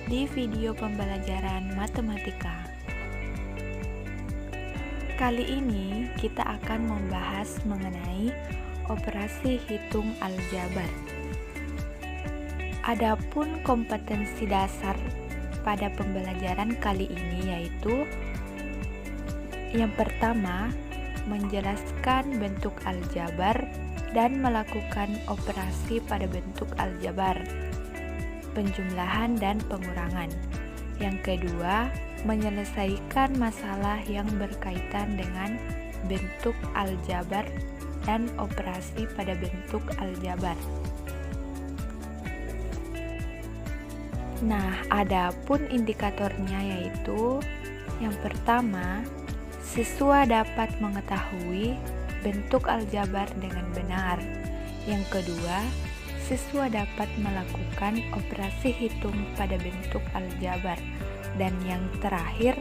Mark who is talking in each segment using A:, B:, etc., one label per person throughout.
A: di video pembelajaran matematika. Kali ini kita akan membahas mengenai operasi hitung aljabar. Adapun kompetensi dasar pada pembelajaran kali ini yaitu yang pertama, menjelaskan bentuk aljabar dan melakukan operasi pada bentuk aljabar, penjumlahan dan pengurangan. Yang kedua, menyelesaikan masalah yang berkaitan dengan bentuk aljabar dan operasi pada bentuk aljabar. Nah, adapun indikatornya yaitu yang pertama, siswa dapat mengetahui bentuk aljabar dengan benar. Yang kedua, siswa dapat melakukan operasi hitung pada bentuk aljabar. Dan yang terakhir,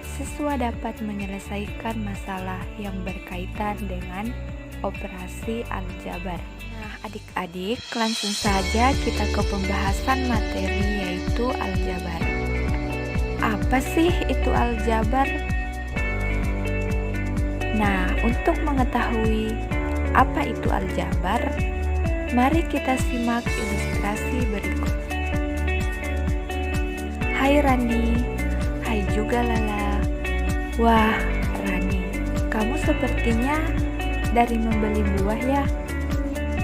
A: siswa dapat menyelesaikan masalah yang berkaitan dengan operasi aljabar. Nah, adik-adik, langsung saja kita ke pembahasan materi yaitu aljabar. Apa sih itu aljabar? Nah, untuk mengetahui apa itu aljabar, mari kita simak ilustrasi berikut. Hai Rani, hai juga Lala. Wah, Rani, kamu sepertinya dari membeli buah ya?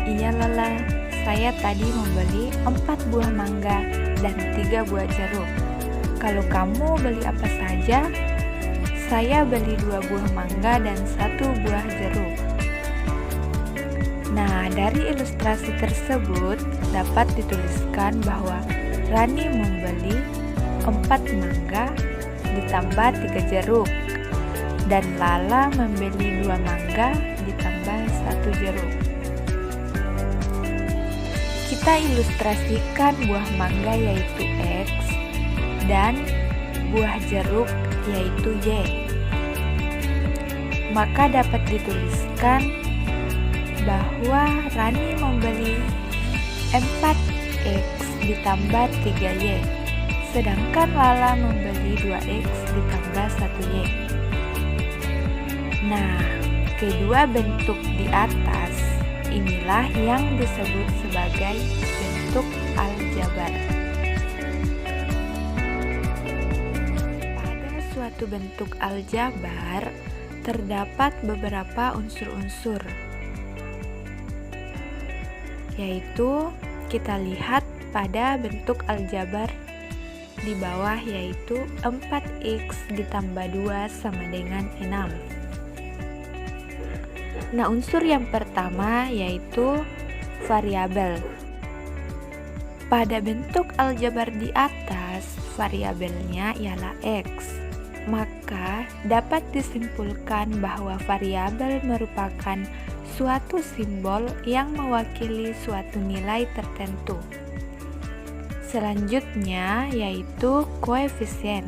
A: Iya Lala, saya tadi membeli 4 buah mangga dan 3 buah jeruk. Kalau kamu beli apa saja? Saya beli 2 buah mangga dan 1 buah jeruk. Nah, dari ilustrasi tersebut dapat dituliskan bahwa Rani membeli 4 mangga ditambah 3 jeruk dan Lala membeli 2 mangga ditambah 1 jeruk. Kita ilustrasikan buah mangga yaitu X dan buah jeruk yaitu Y. Maka dapat dituliskan bahwa Rani membeli 4X ditambah 3Y, sedangkan Lala membeli 2X ditambah 1Y. Nah, kedua bentuk di atas inilah yang disebut sebagai bentuk aljabar. Pada suatu bentuk aljabar terdapat beberapa unsur-unsur, yaitu kita lihat pada bentuk aljabar di bawah yaitu 4x ditambah 2 sama dengan 6. Nah, unsur yang pertama yaitu variabel. Pada bentuk aljabar di atas, variabelnya ialah x. Maka dapat disimpulkan bahwa variabel merupakan suatu simbol yang mewakili suatu nilai tertentu. Selanjutnya yaitu koefisien.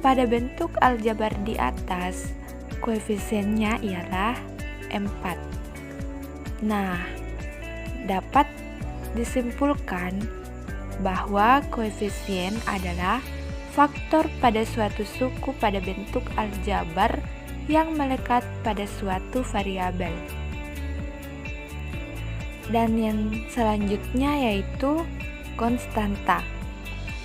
A: Pada bentuk aljabar di atas, koefisiennya ialah 4. Nah, dapat disimpulkan bahwa koefisien adalah faktor pada suatu suku pada bentuk aljabar yang melekat pada suatu variabel. Dan yang selanjutnya yaitu konstanta.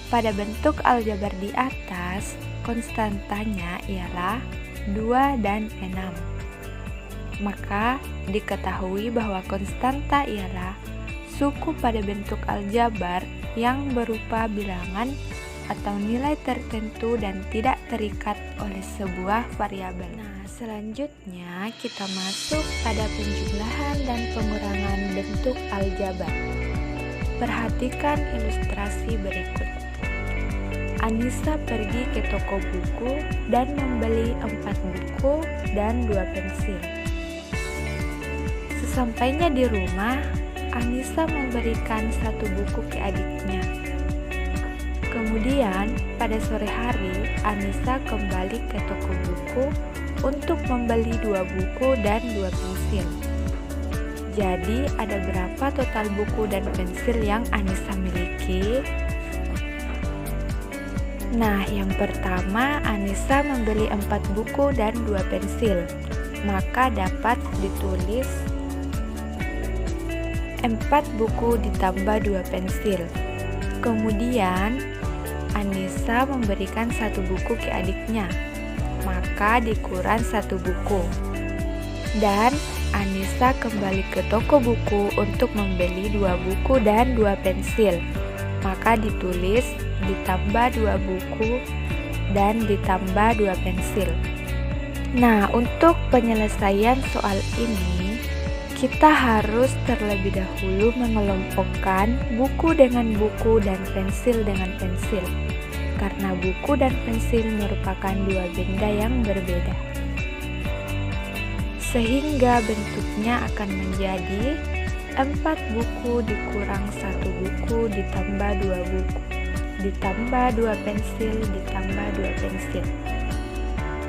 A: Pada bentuk aljabar di atas, konstantanya ialah 2 dan 6. Maka diketahui bahwa konstanta ialah suku pada bentuk aljabar yang berupa bilangan atau nilai tertentu dan tidak terikat oleh sebuah variabel. Nah, selanjutnya kita masuk pada penjumlahan dan pengurangan bentuk aljabar. Perhatikan ilustrasi berikut. Anissa pergi ke toko buku dan membeli 4 buku dan 2 pensil. Sesampainya di rumah, Anissa memberikan 1 buku ke adiknya. Kemudian, pada sore hari, Anissa kembali ke toko buku untuk membeli 2 buku dan 2 pensil. Jadi, ada berapa total buku dan pensil yang Anissa miliki? Nah, yang pertama, Anissa membeli 4 buku dan 2 pensil. Maka dapat ditulis 4 buku ditambah 2 pensil. Kemudian, Anissa memberikan 1 buku ke adiknya. Maka dikurang 1 buku. Dan Anissa kembali ke toko buku untuk membeli 2 buku dan 2 pensil. Maka ditulis ditambah 2 buku dan ditambah 2 pensil. Nah, untuk penyelesaian soal ini, kita harus terlebih dahulu mengelompokkan buku dengan buku dan pensil dengan pensil. Karena buku dan pensil merupakan 2 benda yang berbeda. Sehingga bentuknya akan menjadi 4 buku dikurang 1 buku ditambah 2 buku ditambah 2 pensil ditambah 2 pensil.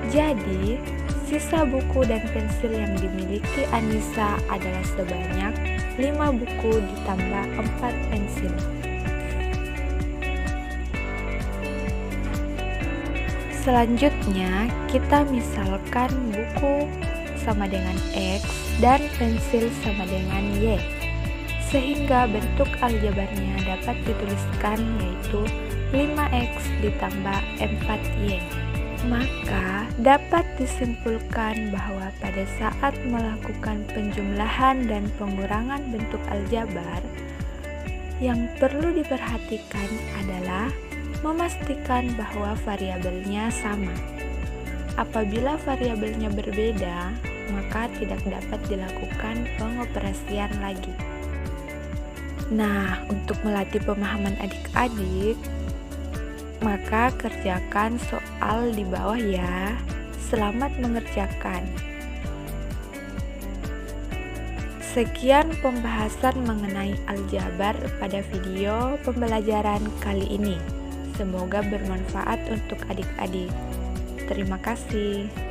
A: Jadi, sisa buku dan pensil yang dimiliki Anissa adalah sebanyak 5 buku ditambah 4 pensil. Selanjutnya, kita misalkan buku sama dengan X dan pensil sama dengan Y. Sehingga bentuk aljabarnya dapat dituliskan yaitu 5X ditambah 4Y. Maka dapat disimpulkan bahwa pada saat melakukan penjumlahan dan pengurangan bentuk aljabar, yang perlu diperhatikan adalah memastikan bahwa variabelnya sama. Apabila variabelnya berbeda, maka tidak dapat dilakukan pengoperasian lagi. Nah, untuk melatih pemahaman adik-adik, maka kerjakan soal di bawah ya. Selamat mengerjakan. Sekian pembahasan mengenai aljabar pada video pembelajaran kali ini. Semoga bermanfaat untuk adik-adik. Terima kasih.